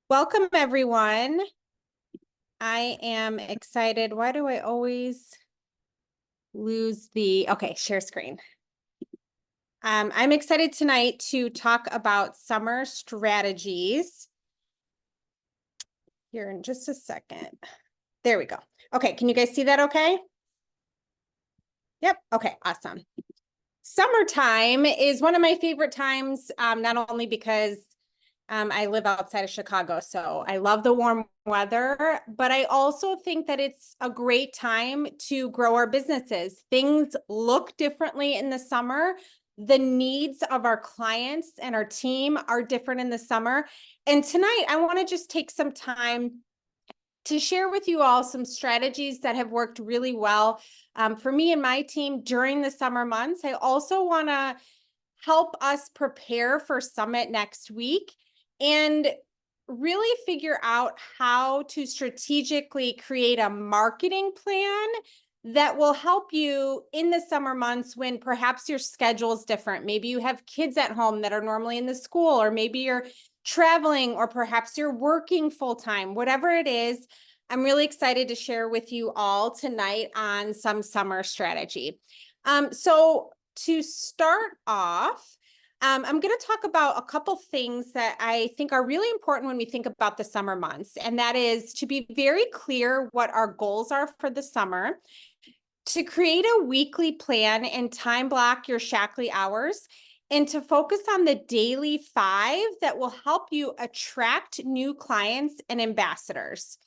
Welcome, everyone. I am excited. Why do I always lose okay, share screen. I'm excited tonight to talk about summer strategies. Here in just a second. There we go. Okay, can you guys see that okay? Yep, okay, awesome. Summertime is one of my favorite times, not only because I live outside of Chicago, so I love the warm weather, but I also think that it's a great time to grow our businesses. Things look differently in the summer. The needs of our clients and our team are different in the summer. And tonight, I want to just take some time to share with you all some strategies that have worked really well for me and my team during the summer months. I also want to help us prepare for Summit next week and really figure out how to strategically create a marketing plan that will help you in the summer months when perhaps your schedule is different. Maybe you have kids at home that are normally in the school, or maybe you're traveling, or perhaps you're working full time, whatever it is. I'm really excited to share with you all tonight on some summer strategy. So to start off, I'm going to talk about a couple things that I think are really important when we think about the summer months, and that is to be very clear what our goals are for the summer, to create a weekly plan and time block your Shaklee hours, and to focus on the daily 5 that will help you attract new clients and ambassadors.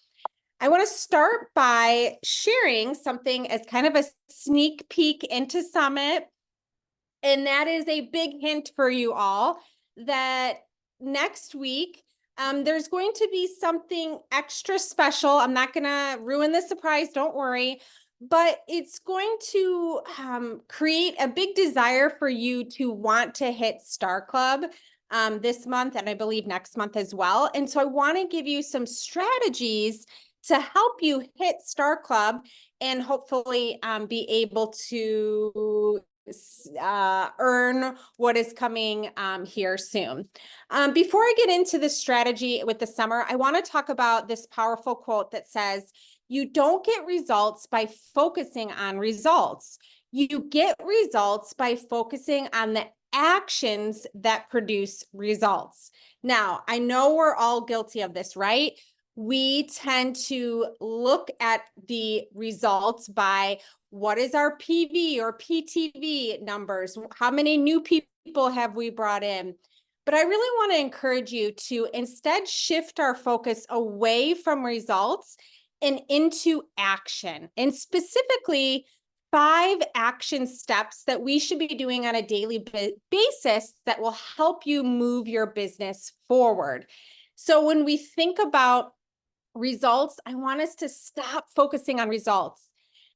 I want to start by sharing something as kind of a sneak peek into Summit. And that is a big hint for you all that next week, there's going to be something extra special. I'm not going to ruin the surprise, don't worry, but it's going to create a big desire for you to want to hit Star Club this month, and I believe next month as well. And so I want to give you some strategies to help you hit Star Club and hopefully be able to earn what is coming here soon. Before I get into the strategy with the summer, I want to talk about this powerful quote that says, "You don't get results by focusing on results. You get results by focusing on the actions that produce results." Now, I know we're all guilty of this, right? We tend to look at the results by what is our PV or PTV numbers? How many new people have we brought in? But I really want to encourage you to instead shift our focus away from results and into action, and specifically 5 action steps that we should be doing on a daily basis that will help you move your business forward. So when we think about results, I want us to stop focusing on results.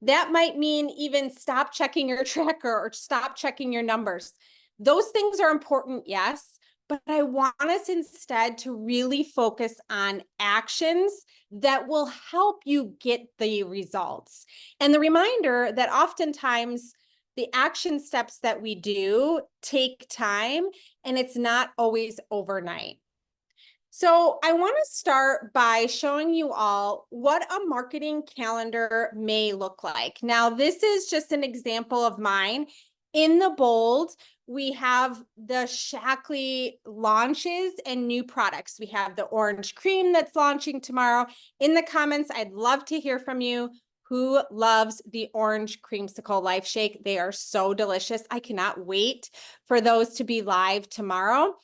That might mean even stop checking your tracker or stop checking your numbers. Those things are important, yes, but I want us instead to really focus on actions that will help you get the results. And the reminder that oftentimes the action steps that we do take time, and it's not always overnight. So I want to start by showing you all what a marketing calendar may look like. Now, this is just an example of mine. In the bold, we have the Shaklee launches and new products. We have the orange cream that's launching tomorrow. In the comments, I'd love to hear from you. Who loves the orange creamsicle life shake? They are so delicious. I cannot wait for those to be live tomorrow.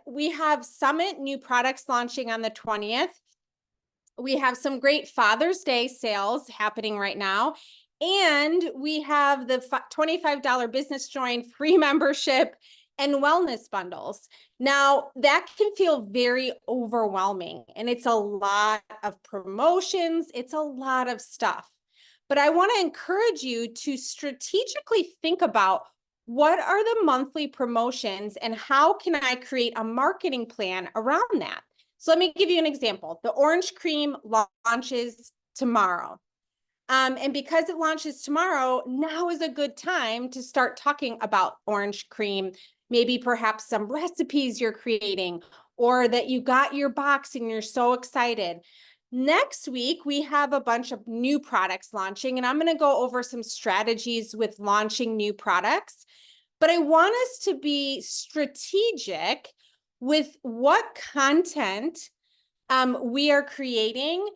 We have Summit new products launching on the 20th. We have some great Father's Day sales happening right now. And we have the $25 business join, free membership, and wellness bundles. Now, that can feel very overwhelming, and it's a lot of promotions. It's a lot of stuff. But I want to encourage you to strategically think about what are the monthly promotions and how can I create a marketing plan around that? So let me give you an example. The orange cream launches tomorrow. And because it launches tomorrow, now is a good time to start talking about orange cream, maybe perhaps some recipes you're creating, or that you got your box and you're so excited. Next week, we have a bunch of new products launching, and I'm going to go over some strategies with launching new products. But I want us to be strategic with what content we are creating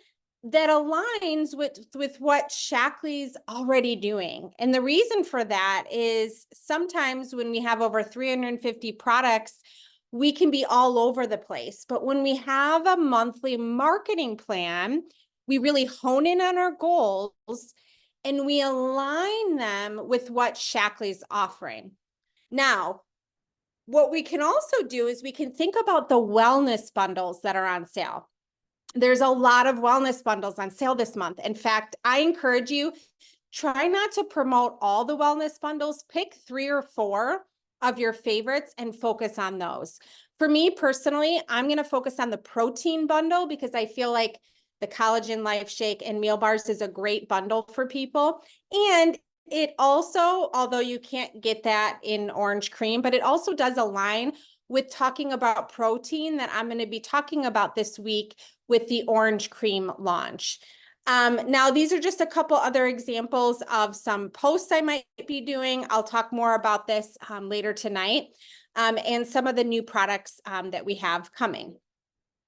that aligns with what Shaklee's already doing. And the reason for that is sometimes when we have over 350 products, we can be all over the place. But when we have a monthly marketing plan, we really hone in on our goals and we align them with what Shaklee's offering. Now, what we can also do is we can think about the wellness bundles that are on sale. There's a lot of wellness bundles on sale this month. In fact, I encourage you, try not to promote all the wellness bundles. Pick 3 or 4 of your favorites and focus on those. For me personally, I'm going to focus on the protein bundle because I feel like the Collagen Life Shake and meal bars is a great bundle for people. And it also, although you can't get that in orange cream, but it also does align with talking about protein that I'm going to be talking about this week with the orange cream launch. Now, these are just a couple other examples of some posts I might be doing. I'll talk more about this later tonight, and some of the new products that we have coming.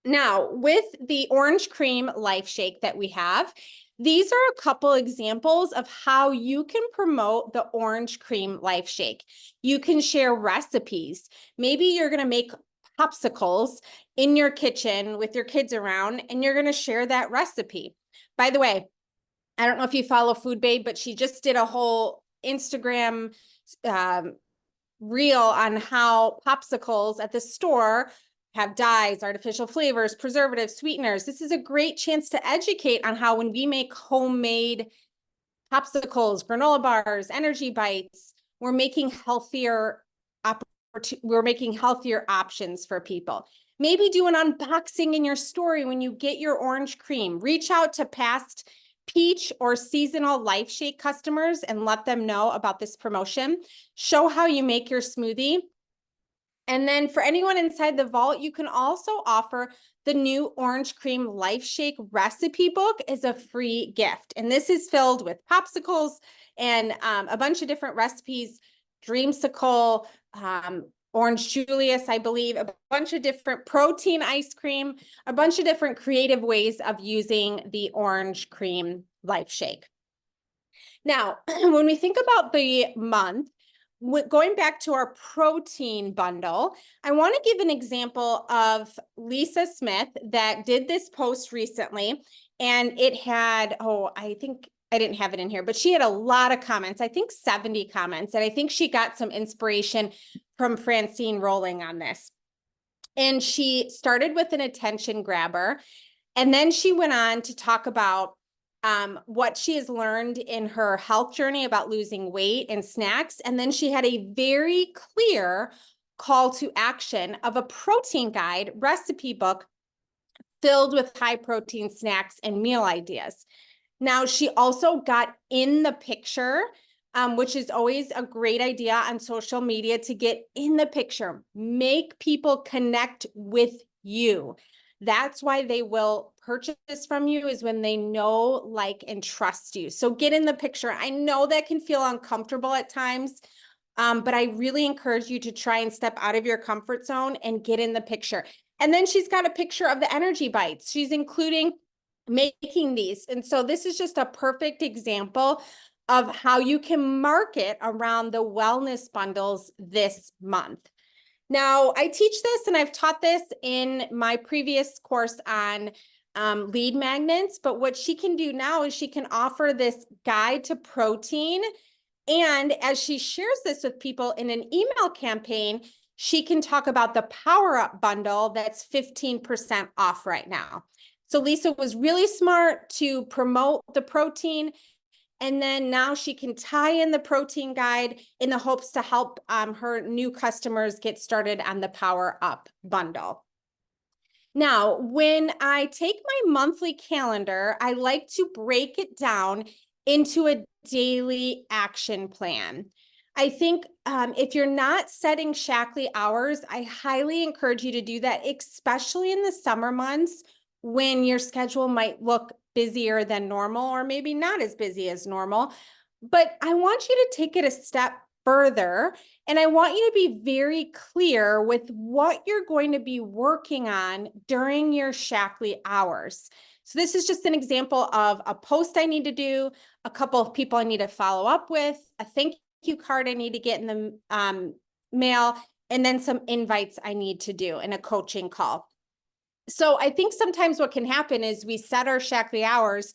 Now, with the orange cream life shake that we have, these are a couple examples of how you can promote the orange cream life shake. You can share recipes. Maybe you're going to make popsicles in your kitchen with your kids around, and you're going to share that recipe. By the way, I don't know if you follow Food Babe, but she just did a whole Instagram reel on how popsicles at the store have dyes, artificial flavors, preservatives, sweeteners. This is a great chance to educate on how when we make homemade popsicles, granola bars, energy bites, we're making healthier options for people. Maybe do an unboxing in your story when you get your orange cream. Reach out to past peach or seasonal life shake customers and let them know about this promotion. Show how you make your smoothie. And then for anyone inside the vault, you can also offer the new orange cream life shake recipe book as a free gift. And this is filled with popsicles and a bunch of different recipes, dreamsicle, orange Julius, I believe, a bunch of different protein ice cream, a bunch of different creative ways of using the orange cream life shake. Now, when we think about the month, going back to our protein bundle, I want to give an example of Lisa Smith that did this post recently, and it had, I think I didn't have it in here, but she had a lot of comments, I think 70 comments, and I think she got some inspiration from Francine Rolling on this. And she started with an attention grabber, and then she went on to talk about what she has learned in her health journey about losing weight and snacks. And then she had a very clear call to action of a protein guide recipe book filled with high protein snacks and meal ideas. Now, she also got in the picture, which is always a great idea on social media, to get in the picture, make people connect with you. That's why they will purchase from you, is when they know, like, and trust you. So get in the picture. I know that can feel uncomfortable at times, but I really encourage you to try and step out of your comfort zone and get in the picture. And then she's got a picture of the energy bites. She's including making these. And so this is just a perfect example of how you can market around the wellness bundles this month. Now, I teach this and I've taught this in my previous course on lead magnets, but what she can do now is she can offer this guide to protein. And as she shares this with people in an email campaign, she can talk about the Power Up bundle that's 15% off right now. So Lisa was really smart to promote the protein. And then now she can tie in the protein guide in the hopes to help her new customers get started on the Power Up bundle. Now, when I take my monthly calendar, I like to break it down into a daily action plan. I think if you're not setting Shaklee hours, I highly encourage you to do that, especially in the summer months when your schedule might look busier than normal or maybe not as busy as normal. But I want you to take it a step further, and I want you to be very clear with what you're going to be working on during your Shaklee hours. So this is just an example of a post I need to do, a couple of people I need to follow up with, a thank you card I need to get in the mail, and then some invites I need to do in a coaching call. So I think sometimes what can happen is we set our Shaklee hours,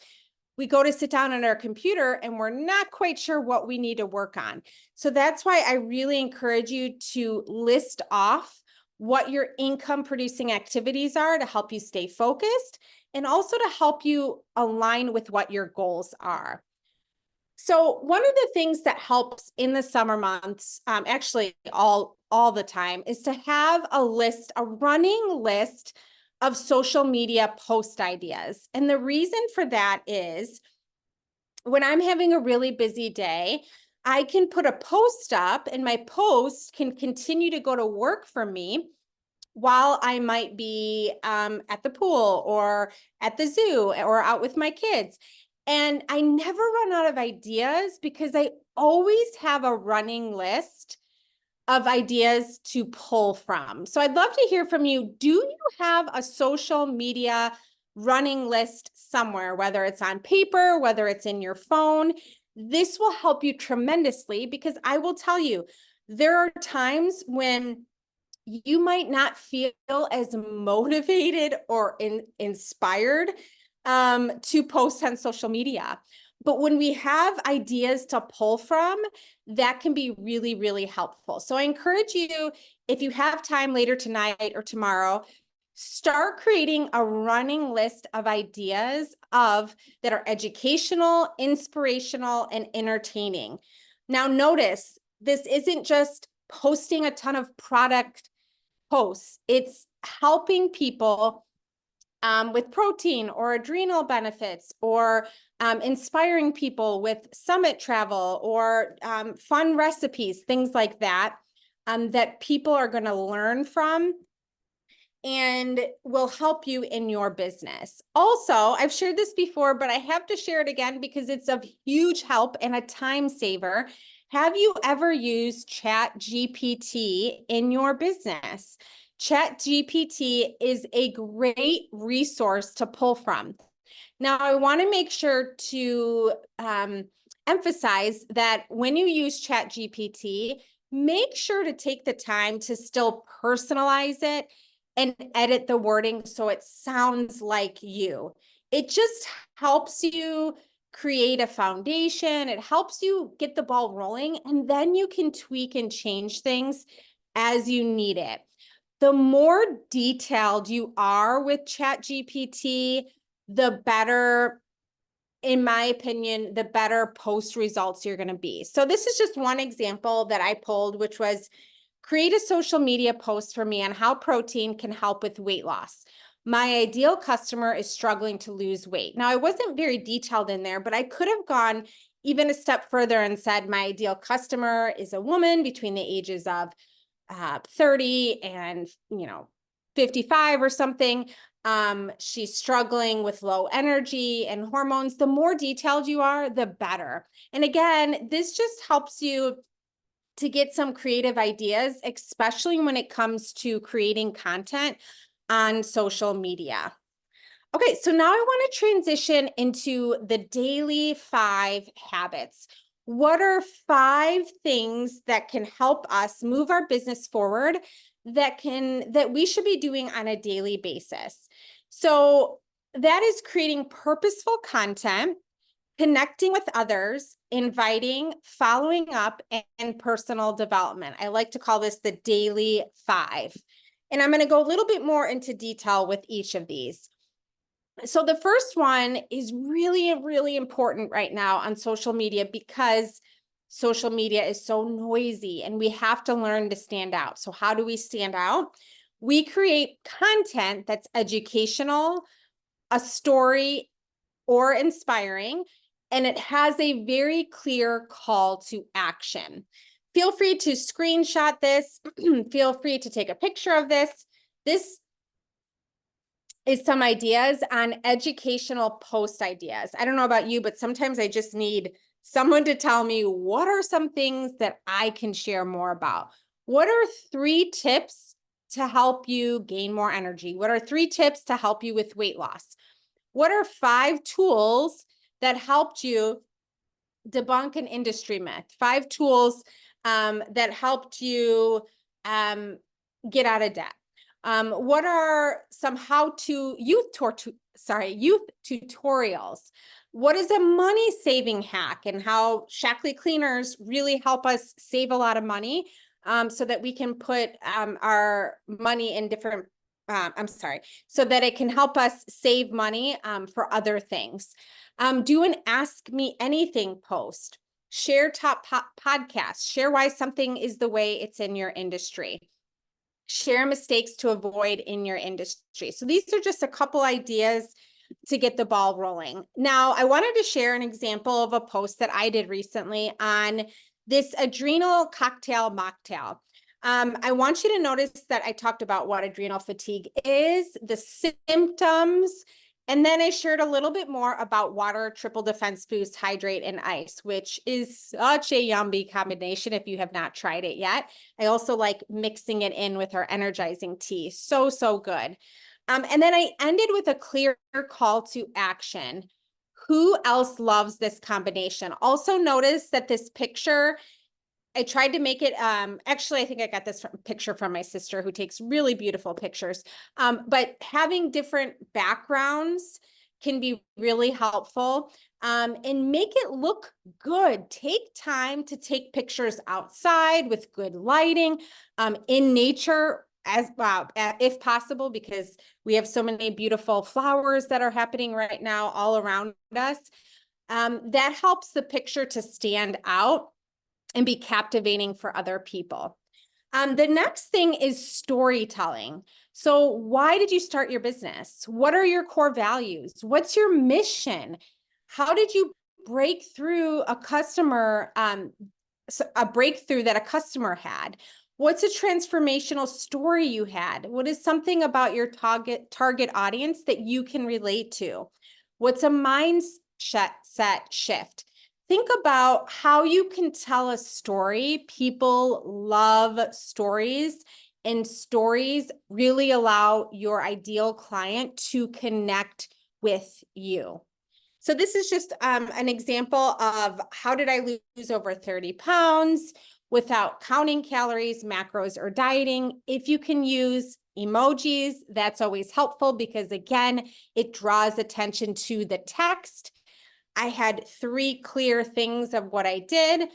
we go to sit down on our computer and we're not quite sure what we need to work on. So that's why I really encourage you to list off what your income producing activities are to help you stay focused and also to help you align with what your goals are. So one of the things that helps in the summer months, actually all the time, is to have a list, a running list of social media post ideas. And the reason for that is when I'm having a really busy day, I can put a post up and my post can continue to go to work for me while I might be at the pool or at the zoo or out with my kids. And I never run out of ideas because I always have a running list of ideas to pull from. So I'd love to hear from you. Do you have a social media running list somewhere, whether it's on paper, whether it's in your phone? This will help you tremendously because I will tell you, there are times when you might not feel as motivated or inspired to post on social media. But when we have ideas to pull from, that can be really, really helpful. So I encourage you, if you have time later tonight or tomorrow, start creating a running list of ideas that are educational, inspirational, and entertaining. Now notice, this isn't just posting a ton of product posts. It's helping people with protein or adrenal benefits, or inspiring people with summit travel or fun recipes, things like that, that people are going to learn from and will help you in your business. Also, I've shared this before, but I have to share it again because it's of huge help and a time saver. Have you ever used ChatGPT in your business? ChatGPT is a great resource to pull from. Now, I want to make sure to emphasize that when you use ChatGPT, make sure to take the time to still personalize it and edit the wording so it sounds like you. It just helps you create a foundation. It helps you get the ball rolling, and then you can tweak and change things as you need it. The more detailed you are with ChatGPT, the better, in my opinion, the better post results you're going to be. So this is just one example that I pulled, which was create a social media post for me on how protein can help with weight loss. My ideal customer is struggling to lose weight. Now, I wasn't very detailed in there, but I could have gone even a step further and said my ideal customer is a woman between the ages of 30 and 55 or something. She's struggling with low energy and hormones. The more detailed you are, the better. And again, this just helps you to get some creative ideas, especially when it comes to creating content on social media. Okay, so now I want to transition into the daily 5 habits. What are 5 things that can help us move our business forward that we should be doing on a daily basis? So that is creating purposeful content, connecting with others, inviting, following up, and personal development. I like to call this the daily 5. And I'm going to go a little bit more into detail with each of these. So the first one is really, really important right now on social media because social media is so noisy and we have to learn to stand out. So how do we stand out? We create content that's educational, a story, or inspiring, and it has a very clear call to action. feel free to screenshot this. Feel free to take a picture of this. This is some ideas on educational post ideas. I don't know about you, but sometimes I just need someone to tell me what are some things that I can share more about. What are 3 tips to help you gain more energy? What are 3 tips to help you with weight loss? What are 5 tools that helped you debunk an industry myth? 5 tools that helped you get out of debt. What are some youth tutorials? What is a money saving hack, and how Shaklee cleaners really help us save a lot of money so that we can put our money in different, so that it can help us save money for other things. Do an Ask Me Anything post. Share top podcasts. Share why something is the way it's in your industry. Share mistakes to avoid in your industry. So these are just a couple ideas to get the ball rolling. Now, I wanted to share an example of a post that I did recently on this adrenal cocktail mocktail. I want you to notice that I talked about what adrenal fatigue is, the symptoms, and then I shared a little bit more about water, triple defense boost, hydrate, and ice, which is such a yummy combination if you have not tried it yet. I also like mixing it in with our energizing tea. So, so good. And then I ended with a clear call to action. Who else loves this combination? Also notice that this picture, I tried to make it, actually, I think I got this picture from my sister who takes really beautiful pictures. But having different backgrounds can be really helpful and make it look good. Take time to take pictures outside with good lighting, in nature as well, if possible, because we have so many beautiful flowers that are happening right now all around us. That helps the picture to stand out and be captivating for other people. The next thing is storytelling. So why did you start your business? What are your core values? What's your mission? How did you break through a customer, a breakthrough that a customer had? What's a transformational story you had? What is something about your target audience that you can relate to? What's a mindset shift? Think about how you can tell a story. People love stories, and stories really allow your ideal client to connect with you. So this is just an example of how did I lose over 30 pounds without counting calories, macros, or dieting. If you can use emojis, that's always helpful because, again, it draws attention to the text. I had 3 clear things of what I did.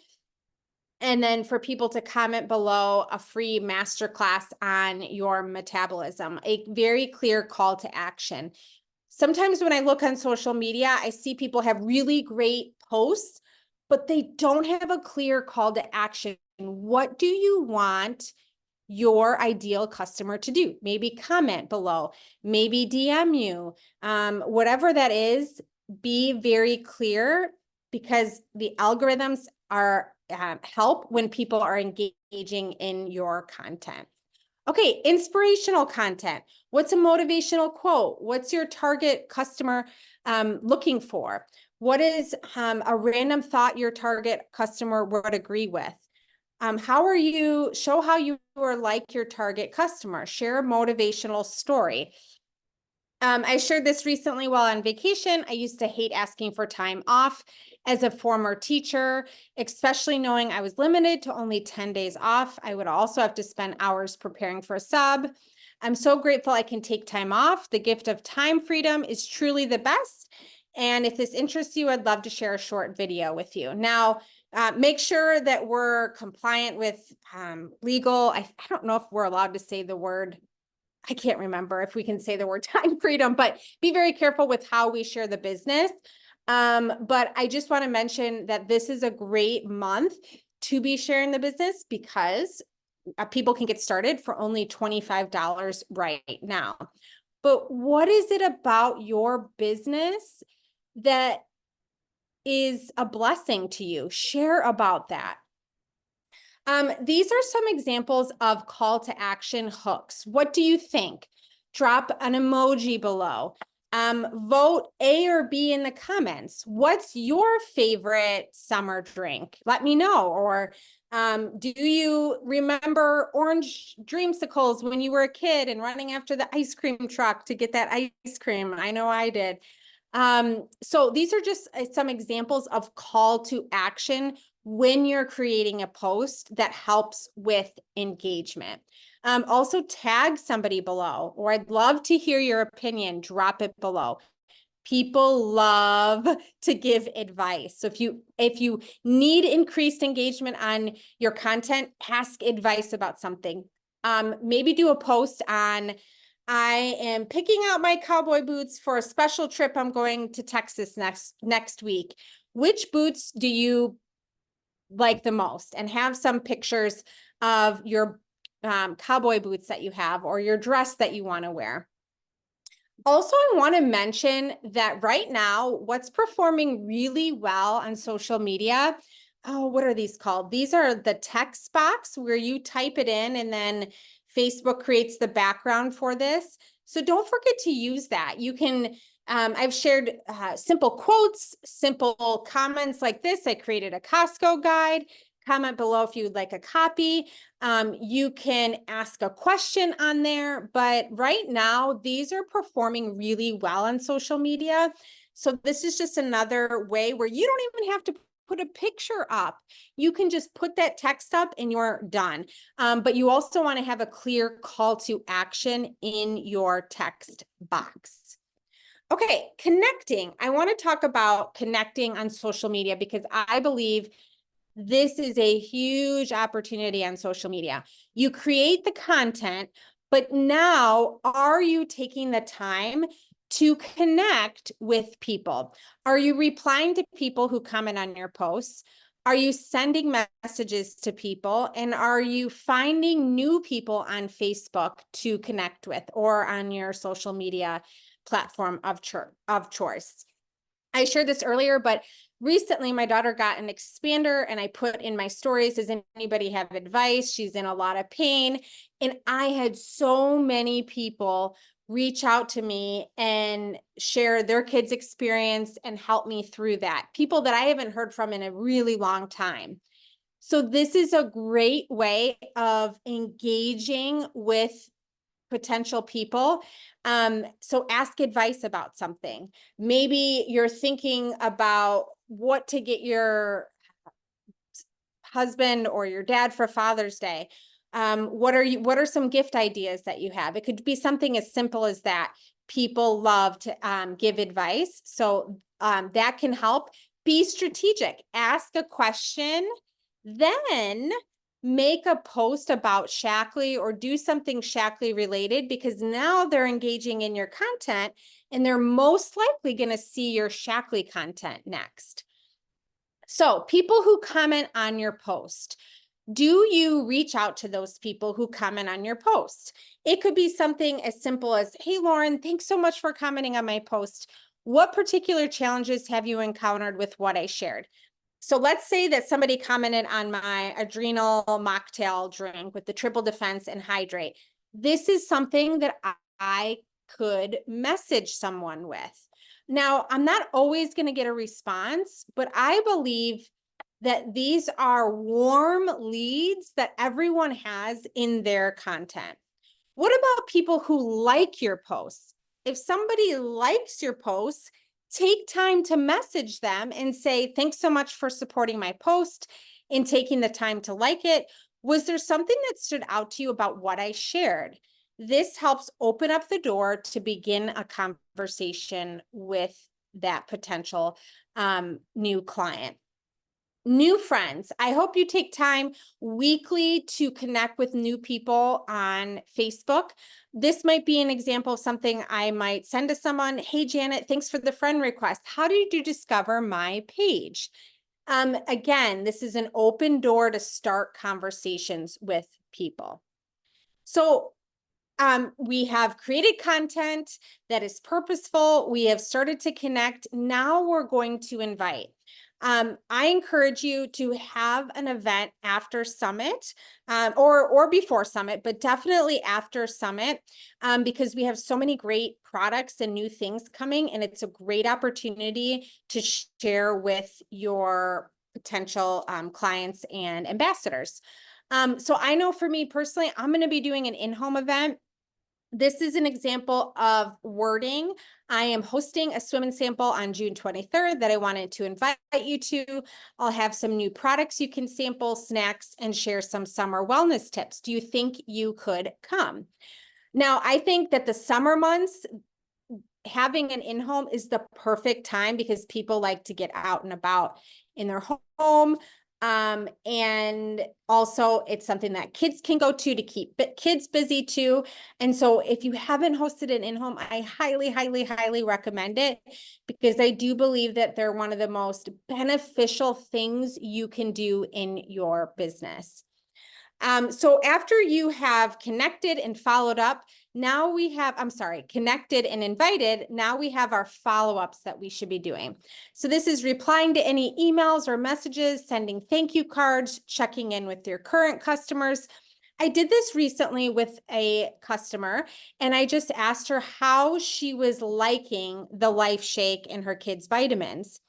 And then for people to comment below, a free masterclass on your metabolism, a very clear call to action. Sometimes when I look on social media, I see people have really great posts, but they don't have a clear call to action. What do you want your ideal customer to do? Maybe comment below, maybe DM you, whatever that is. Be very clear, because the algorithms are help when people are engaging in your content. Okay, inspirational content. What's a motivational quote? What's your target customer looking for? What is a random thought your target customer would agree with? Show how you are like your target customer. Share a motivational story. I shared this recently while on vacation. I used to hate asking for time off as a former teacher, especially knowing I was limited to only 10 days off. I would also have to spend hours preparing for a sub. I'm so grateful I can take time off. The gift of time freedom is truly the best. And if this interests you, I'd love to share a short video with you. Now, make sure that we're compliant with legal. I don't know if we're allowed to say the word. I can't remember if we can say the word time freedom, but be very careful with how we share the business. But I just want to mention that this is a great month to be sharing the business, because people can get started for only $25 right now. But what is it about your business that is a blessing to you? Share about that. These are some examples of call to action hooks. What do you think? Drop an emoji below. Vote A or B in the comments. What's your favorite summer drink? Let me know. Or do you remember orange dreamsicles when you were a kid and running after the ice cream truck to get that ice cream? I know I did. So these are just some examples of call to action when you're creating a post that helps with engagement. Also tag somebody below, or I'd love to hear your opinion. Drop it below. People love to give advice. So if you need increased engagement on your content, ask advice about something. Maybe do a post on, I am picking out my cowboy boots for a special trip. I'm going to Texas next week. Which boots do you like the most? And have some pictures of your cowboy boots that you have, or your dress that you want to wear. Also, I want to mention that right now, what's performing really well on social media, oh, what are these called? These are the text box where you type it in and then Facebook creates the background for this. So don't forget to use that. You can, I've shared simple quotes, simple comments like this. I created a Costco guide. Comment below if you'd like a copy. You can ask a question on there, but right now these are performing really well on social media. So this is just another way where you don't even have to put a picture up. You can just put that text up and you're done. But you also want to have a clear call to action in your text box. Okay, connecting. I want to talk about connecting on social media because I believe this is a huge opportunity on social media. You create the content, but now are you taking the time to connect with people? Are you replying to people who comment on your posts? Are you sending messages to people? And are you finding new people on Facebook to connect with or on your social media platform of choice? I shared this earlier, but recently my daughter got an expander and I put in my stories, does anybody have advice? She's in a lot of pain. And I had so many people reach out to me and share their kids' experience and help me through that. People that I haven't heard from in a really long time. So this is a great way of engaging with potential people. So ask advice about something. Maybe you're thinking about what to get your husband or your dad for Father's Day. What are some gift ideas that you have? It could be something as simple as that. People love to give advice. So that can help. Be strategic. Ask a question, then make a post about Shaklee or do something Shaklee related, because now they're engaging in your content and they're most likely going to see your Shaklee content next. So people who comment on your post, do you reach out to those people who comment on your post? It could be something as simple as, hey, Lauren, thanks so much for commenting on my post. What particular challenges have you encountered with what I shared? So let's say that somebody commented on my adrenal mocktail drink with the triple defense and hydrate. This is something that I could message someone with. Now, I'm not always going to get a response, but I believe that these are warm leads that everyone has in their content. What about people who like your posts? If somebody likes your posts, take time to message them and say, thanks so much for supporting my post and taking the time to like it. Was there something that stood out to you about what I shared? This helps open up the door to begin a conversation with that potential new client. New friends. I hope you take time weekly to connect with new people on Facebook. This might be an example of something I might send to someone. Hey, Janet, thanks for the friend request. How did you discover my page? Again, this is an open door to start conversations with people. So we have created content that is purposeful. We have started to connect. Now we're going to invite. I encourage you to have an event after Summit, or before Summit, but definitely after Summit, because we have so many great products and new things coming, and it's a great opportunity to share with your potential clients and ambassadors. So I know for me personally, I'm going to be doing an in-home event. This is an example of wording. I am hosting a swim and sample on June 23rd that I wanted to invite you to. I'll have some new products you can sample, snacks, and share some summer wellness tips. Do you think you could come? Now, I think that the summer months, having an in-home is the perfect time because people like to get out and about in their home. And also it's something that kids can go to keep kids busy too. And so if you haven't hosted an in-home, I highly, highly, highly recommend it, because I do believe that they're one of the most beneficial things you can do in your business. So after you have connected and followed up, now we have, connected and invited. Now we have our follow-ups that we should be doing. So this is replying to any emails or messages, sending thank you cards, checking in with your current customers. I did this recently with a customer, and I just asked her how she was liking the Life Shake and her kids' vitamins.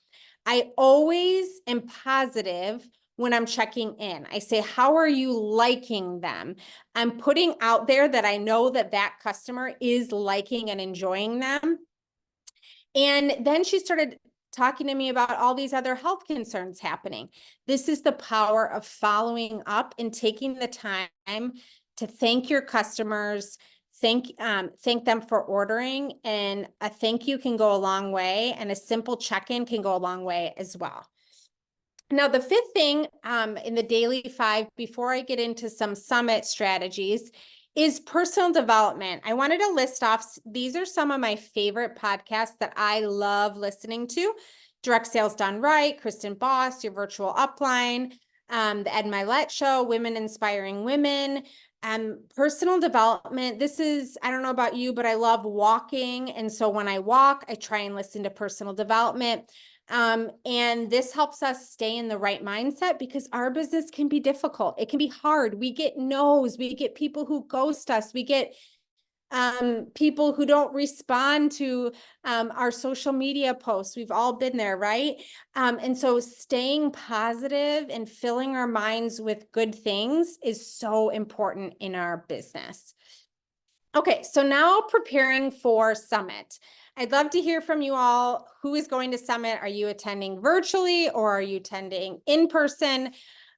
I always am positive when I'm checking in. I say, how are you liking them? I'm putting out there that I know that that customer is liking and enjoying them. And then she started talking to me about all these other health concerns happening. This is the power of following up and taking the time to thank your customers, thank them for ordering, and a thank you can go a long way, and a simple check-in can go a long way as well. Now, the fifth thing in the Daily 5, before I get into some summit strategies, is personal development. I wanted to list off, these are some of my favorite podcasts that I love listening to. Direct Sales Done Right, Kristen Boss, Your Virtual Upline, the Ed Mylett Show, Women Inspiring Women. Personal development. This is, I don't know about you, but I love walking. And so when I walk, I try and listen to personal development. And this helps us stay in the right mindset, because our business can be difficult. It can be hard. We get no's, we get people who ghost us, we get people who don't respond to our social media posts. We've all been there, right? And so staying positive and filling our minds with good things is so important in our business. Okay, so now preparing for Summit. I'd love to hear from you all. Who is going to Summit? Are you attending virtually or are you attending in person?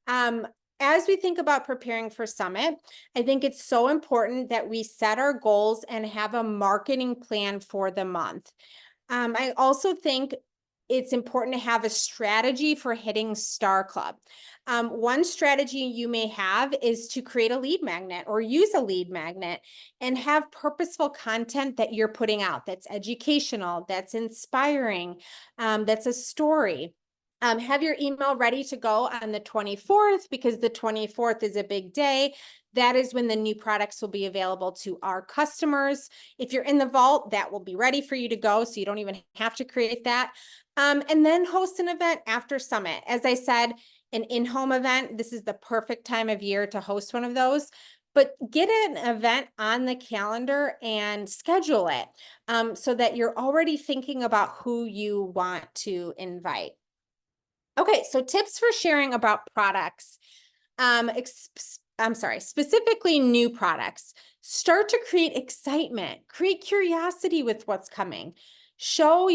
As we think about preparing for Summit, I think it's so important that we set our goals and have a marketing plan for the month. I also think it's important to have a strategy for hitting Star Club. One strategy you may have is to create a lead magnet or use a lead magnet and have purposeful content that you're putting out that's educational, that's inspiring, that's a story. Have your email ready to go on the 24th, because the 24th is a big day. That is when the new products will be available to our customers. If you're in the vault, that will be ready for you to go, so you don't even have to create that. And then host an event after Summit. As I said, an in-home event, this is the perfect time of year to host one of those. But get an event on the calendar and schedule it so that you're already thinking about who you want to invite. Okay, so tips for sharing about products. Specifically new products. Start to create excitement, create curiosity with what's coming. Show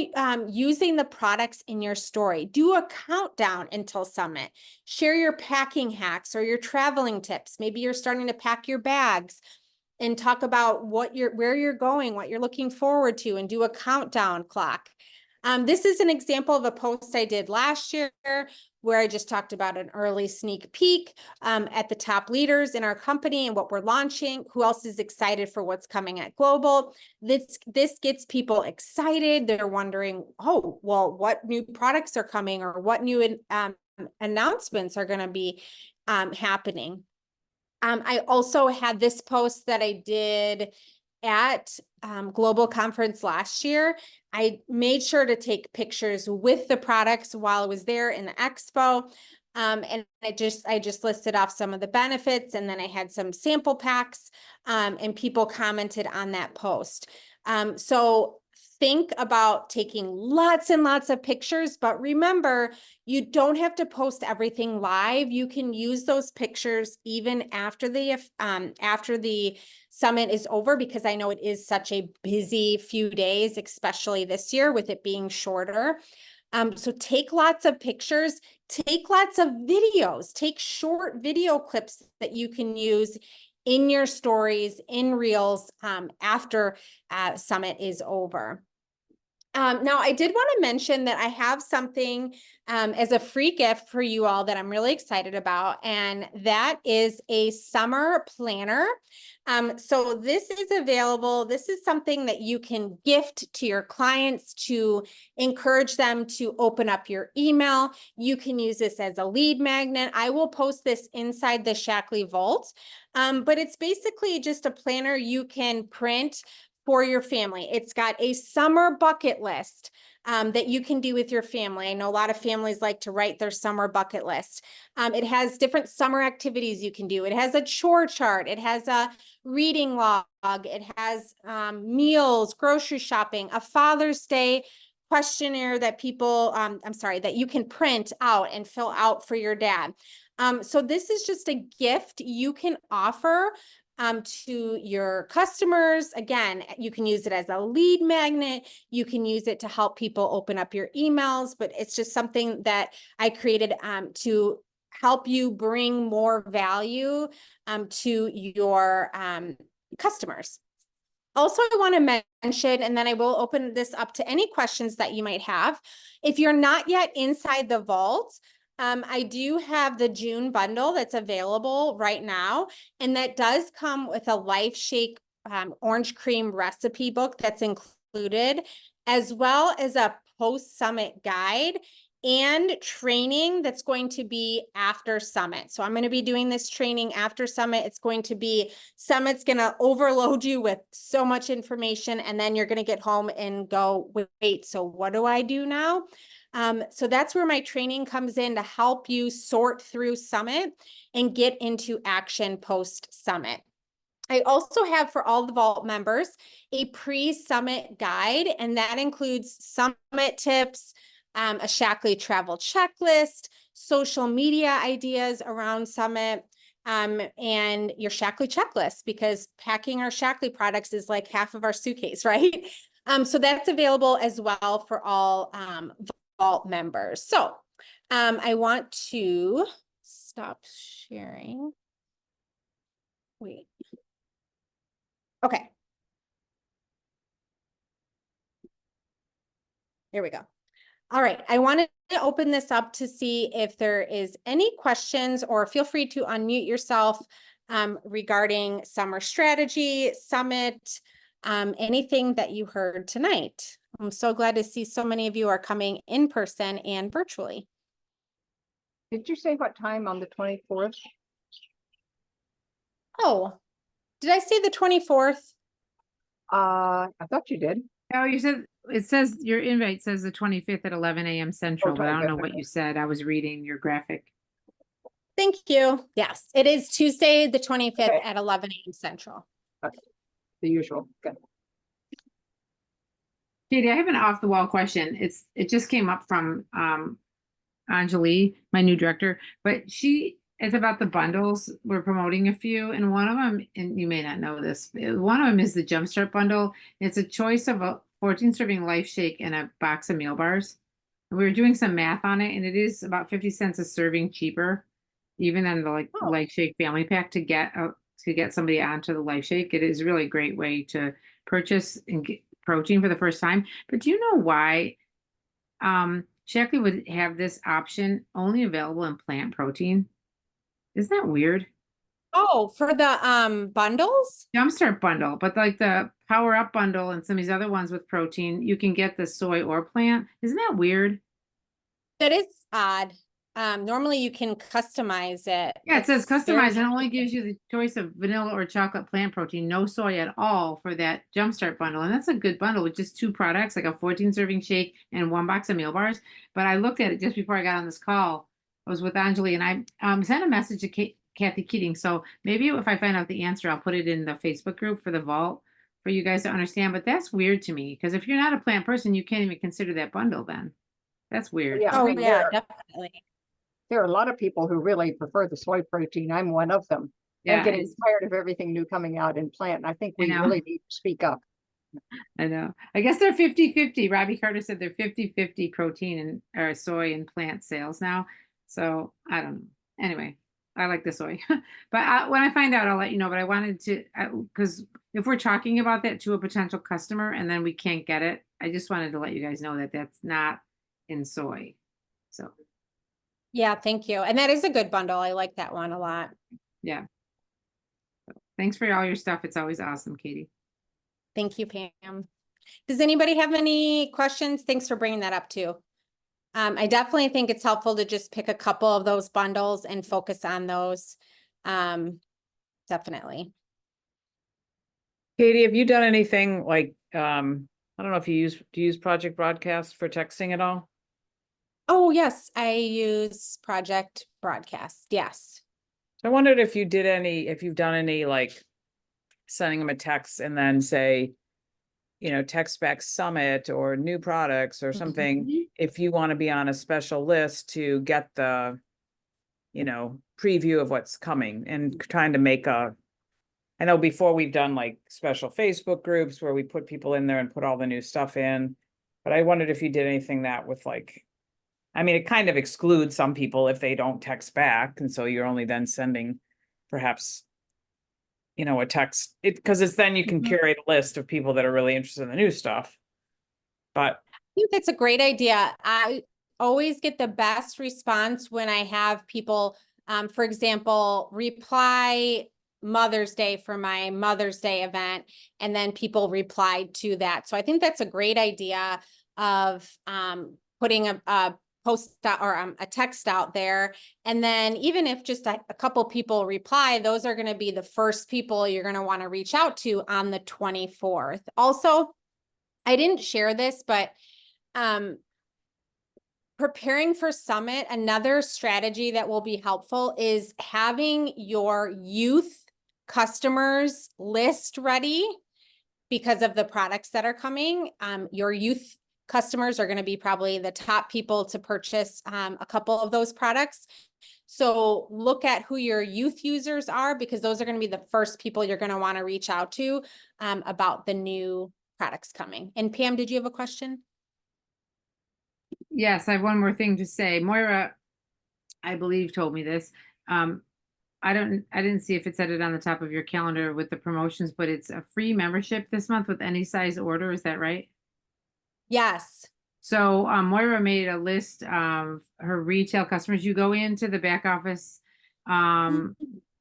using the products in your story. Do a countdown until Summit. Share your packing hacks or your traveling tips. Maybe you're starting to pack your bags, and talk about where you're going, what you're looking forward to, and do a countdown clock. This is an example of a post I did last year where I just talked about an early sneak peek at the top leaders in our company and what we're launching. Who else is excited for what's coming at Global? This gets people excited. They're wondering, oh, well, what new products are coming, or what new announcements are going to be happening. I also had this post that I did at Global Conference last year. I made sure to take pictures with the products while I was there in the expo. And I just listed off some of the benefits, and then I had some sample packs, and people commented on that post. So think about taking lots and lots of pictures, but remember, you don't have to post everything live. You can use those pictures even after the summit is over, because I know it is such a busy few days, especially this year with it being shorter. So take lots of pictures, take lots of videos, take short video clips that you can use in your stories, in Reels, after Summit is over. Now, I did want to mention that I have something as a free gift for you all that I'm really excited about, and that is a summer planner. So this is available. This is something that you can gift to your clients to encourage them to open up your email. You can use this as a lead magnet. I will post this inside the Shaklee Vault, but it's basically just a planner you can print for your family. It's got a summer bucket list that you can do with your family. I know a lot of families like to write their summer bucket list. It has different summer activities you can do. It has a chore chart. It has a reading log. It has meals, grocery shopping, a Father's Day questionnaire that that you can print out and fill out for your dad. So this is just a gift you can offer to your customers. Again, you can use it as a lead magnet. You can use it to help people open up your emails, but it's just something that I created to help you bring more value to your customers. Also, I want to mention, and then I will open this up to any questions that you might have. If you're not yet inside the vault, I do have the June bundle that's available right now, and that does come with a LifeShake orange cream recipe book that's included, as well as a post-summit guide and training that's going to be after Summit. So I'm going to be doing this training after Summit. Summit's going to overload you with so much information, and then you're going to get home and go, wait, so what do I do now? So that's where my training comes in to help you sort through Summit and get into action post-Summit. I also have, for all the Vault members, a pre-Summit guide, and that includes Summit tips, a Shaklee travel checklist, social media ideas around Summit, and your Shaklee checklist, because packing our Shaklee products is like half of our suitcase, right? So that's available as well for all Vault members. So I want to stop sharing. Wait. Okay. Here we go. All right. I wanted to open this up to see if there is any questions, or feel free to unmute yourself regarding summer strategy, Summit, anything that you heard tonight. I'm so glad to see so many of you are coming in person and virtually. Did you say what time on the 24th? Oh, did I say the 24th? I thought you did. Oh, you said, it says, your invite says the 25th at 11 a.m. Central, but I don't know 25th, what you said. I was reading your graphic. Thank you. Yes, it is Tuesday, the 25th Okay. at 11 a.m. Central. Okay. The usual. Good. Katie, I have an off the wall question. It just came up from Anjali, my new director, but it's about the bundles. We're promoting a few, and one of them, and you may not know this, one of them is the Jumpstart bundle. It's a choice of a 14 serving LifeShake and a box of meal bars. We were doing some math on it, and it is about 50 cents a serving cheaper, even than the LifeShake family pack, to get somebody onto the LifeShake. It is really a great way to purchase and get protein for the first time. But do you know why Shaklee would have this option only available in plant protein? Isn't that weird? Oh, for the bundles? Jumpstart bundle, but like the Power Up bundle and some of these other ones with protein, you can get the soy or plant. Isn't that weird? That is odd. normally you can customize it. Yeah, it says It's very- customize and only gives you the choice of vanilla or chocolate plant protein, no soy at all for that jumpstart bundle. And that's a good bundle with just 2 products, like a 14 serving shake and 1 box of meal bars. But I looked at it just before I got on this call. I was with Anjali and I sent a message to Kathy Keating. So maybe if I find out the answer, I'll put it in the Facebook group for the vault for you guys to understand. But that's weird to me because if you're not a plant person, you can't even consider that bundle then. That's weird. Yeah, I Oh, mean, yeah, definitely. there are a lot of people who really prefer the soy protein. I'm one of them. Yeah, I'm getting it's- tired of everything new coming out in plant. And I think we know. really need to speak up. I know. I guess they're 50-50. Robbie Carter said they're 50-50 protein and or soy and plant sales now. So I don't know. Anyway, I like the soy. But when I find out, I'll let you know. But I wanted to, because if we're talking about that to a potential customer and then we can't get it, I just wanted to let you guys know that that's not in soy. So, Yeah, thank you. And that is a good bundle. I like that one a lot. yeah. So, thanks for all your stuff. It's always awesome, Katie. Thank you, Pam. Does anybody have any questions? Thanks for bringing that up too. I definitely think it's helpful to just pick a couple of those bundles and focus on those. Definitely. Katie, have you done anything like, I don't know if do you use Project Broadcast for texting at all? Oh, yes, I use Project Broadcast. Yes. I wondered if you did if you've done any like sending them a text and then say, text back Summit or new products or something, if you want to be on a special list to get the, preview of what's coming and trying to make I know before we've done like special Facebook groups where we put people in there and put all the new stuff in, but I wondered if you did anything that with like, I mean, it kind of excludes some people if they don't text back. And so you're only then sending perhaps, a text because it's then you can Mhm. curate a list of people that are really interested in the new stuff. But I think that's a great idea. I always get the best response when I have people, for example, reply Mother's Day for my Mother's Day event, and then people replied to that. So I think that's a great idea of putting a post out or a text out there. And then even if just a couple people reply, those are going to be the first people you're going to want to reach out to on the 24th. Also, I didn't share this, but preparing for Summit, another strategy that will be helpful is having your youth customers list ready because of the products that are coming. Your youth customers are going to be probably the top people to purchase a couple of those products. So look at who your youth users are because those are going to be the first people you're going to want to reach out to about the new products coming. And Pam, did you have a question? Yes, I have one more thing to say. Moira, I believe, told me this. I didn't see if it said it on the top of your calendar with the promotions, but it's a free membership this month with any size order. Is that right? Yes. So Moira made a list of her retail customers. You go into the back office on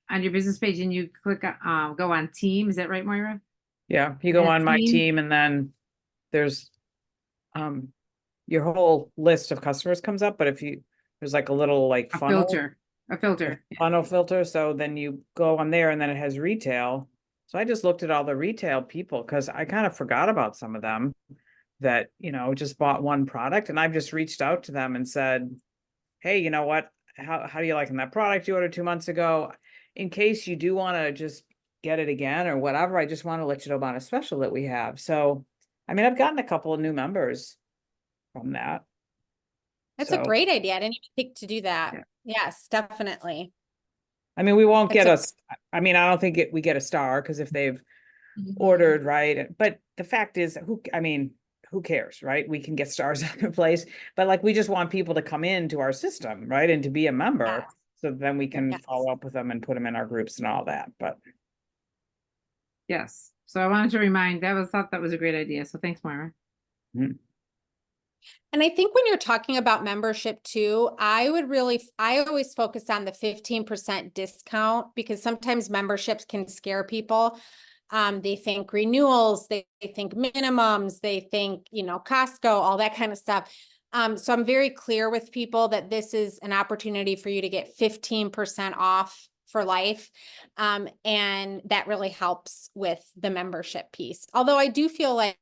your business page and you click go on team. Is that right, Moira? yeah, you go Yeah, on my team. team and then there's your whole list of customers comes up, but if there's like a little like A funnel. filter. A filter. Funnel filter, so then you go on there and then it has retail. So I just looked at all the retail people because I kind of forgot about some of them that, just bought one product and I've just reached out to them and said, hey, you know what? How do you like that product you ordered 2 months ago? In case you do want to just get it again or whatever, I just want to let you know about a special that we have. So, I mean, I've gotten a couple of new members from that. That's a So, great idea. I didn't even think to do that. Yeah. Yes, definitely. I mean, we won't get That's us. I mean, I don't think we get a star because if they've ordered, right? But the fact is, who cares, right? We can get stars out of place, but like, we just want people to come into our system, right? And to be a member. Yes. So then we can Yes. follow up with them and put them in our groups and all that, but. Yes. So I wanted to remind thought that was a great idea. So thanks, Moira. And I think when you're talking about membership too, I always focus on the 15% discount because sometimes memberships can scare people. They think renewals, they think minimums, they think, Costco, all that kind of stuff. So I'm very clear with people that this is an opportunity for you to get 15% off for life. And that really helps with the membership piece. Although I do feel like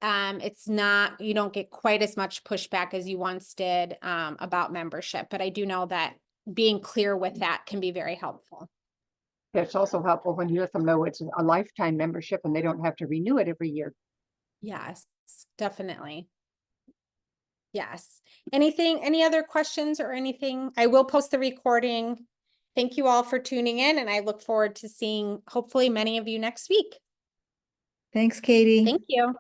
it's not, you don't get quite as much pushback as you once did about membership, but I do know that being clear with that can be very helpful. It's also helpful when you let them know it's a lifetime membership and they don't have to renew it every year. Yes, definitely. Yes. Any other questions or anything? I will post the recording. Thank you all for tuning in, and I look forward to seeing hopefully many of you next week. Thanks, Katie. Thank you.